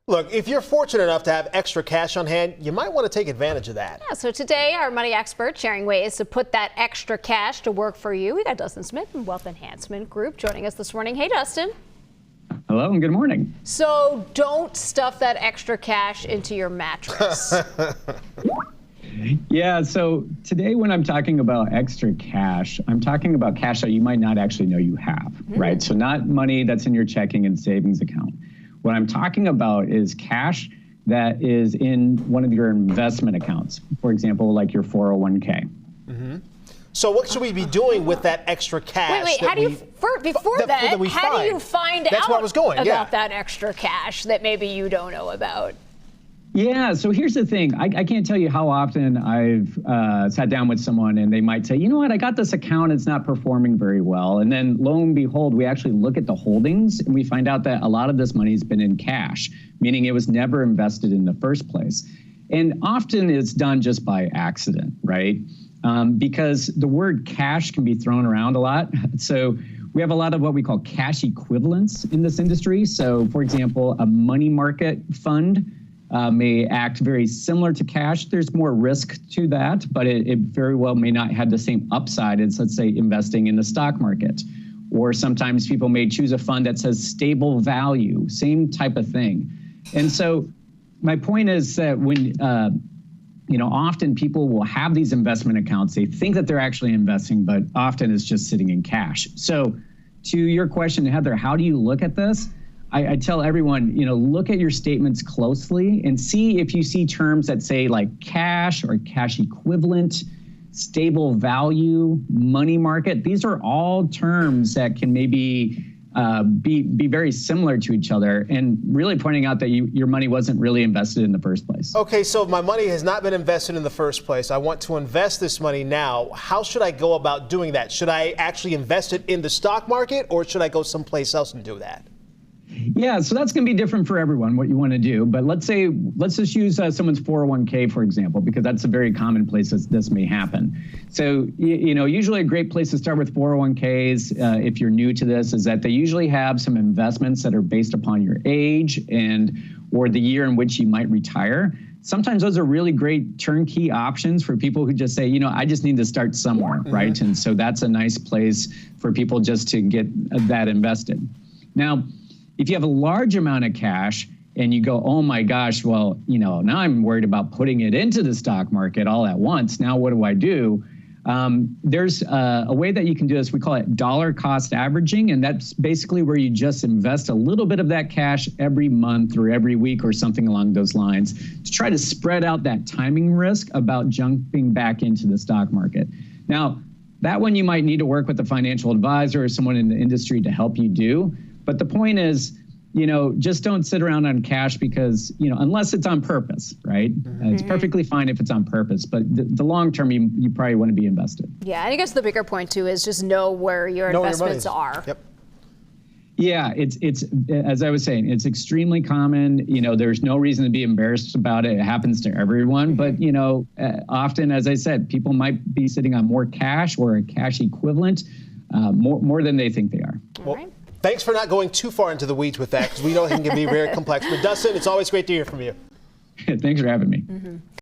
Look, if you're fortunate enough to have extra cash on hand, you might want to take advantage of that. Yeah, so today, our money expert sharing ways to put that extra cash to work for you. We got Dustin Smith from Wealth Enhancement Group joining us this morning. Hey, Dustin. Hello and good morning. So don't stuff that extra cash into your mattress. Yeah, so today when I'm talking about extra cash, I'm talking about cash that you might not actually know you have, right? So not money that's in your checking and savings account. What I'm talking about is cash that is in one of your investment accounts, for example, like your 401k. So what should we be doing with that extra cash? Wait, how do you, before that, how do you find That's out where I was going, about that extra cash that maybe you don't know about? Yeah, so here's the thing. I can't tell you how often I've sat down with someone and they might say, you know what, I got this account, it's not performing very well. And then lo and behold, we actually look at the holdings and we find out that a lot of this money has been in cash, meaning it was never invested in the first place. And often it's done just by accident, right? Because the word cash can be thrown around a lot. So we have a lot of what we call cash equivalents in this industry. So for example, a money market fund may act very similar to cash. There's more risk to that, but it very well may not have the same upside as, let's say, investing in the stock market. Or sometimes people may choose a fund that says stable value, same type of thing. And so my point is that when, often people will have these investment accounts, they think that they're actually investing, but often it's just sitting in cash. So to your question, Heather, how do you look at this? I tell everyone, look at your statements closely and see if you see terms that say like cash or cash equivalent, stable value, money market. These are all terms that can maybe be very similar to each other and really pointing out that your money wasn't really invested in the first place. Okay, so my money has not been invested in the first place. I want to invest this money now. How should I go about doing that? Should I actually invest it in the stock market or should I go someplace else and do that? Yeah, so that's going to be different for everyone, what you want to do. But let's just use someone's 401k, for example, because that's a very common place this may happen. So, usually a great place to start with 401ks, if you're new to this, is that they usually have some investments that are based upon your age or the year in which you might retire. Sometimes those are really great turnkey options for people who just say, I just need to start somewhere, right? And so that's a nice place for people just to get that invested. Now, if you have a large amount of cash and you go, oh my gosh, well, now I'm worried about putting it into the stock market all at once. Now what do I do? There's a way that you can do this. We call it dollar cost averaging. And that's basically where you just invest a little bit of that cash every month or every week or something along those lines to try to spread out that timing risk about jumping back into the stock market. Now, that one you might need to work with a financial advisor or someone in the industry to help you do. But the point is, just don't sit around on cash because, unless it's on purpose, right? It's perfectly fine if it's on purpose, but the long term, you probably want to be invested. Yeah, and I guess the bigger point too is just know where your investments are. Yep. Yeah, it's as I was saying, it's extremely common. There's no reason to be embarrassed about it. It happens to everyone. But, often, as I said, people might be sitting on more cash or a cash equivalent more than they think they are. All right. Thanks for not going too far into the weeds with that because we know it can be very complex. But Dustin, it's always great to hear from you. Thanks for having me.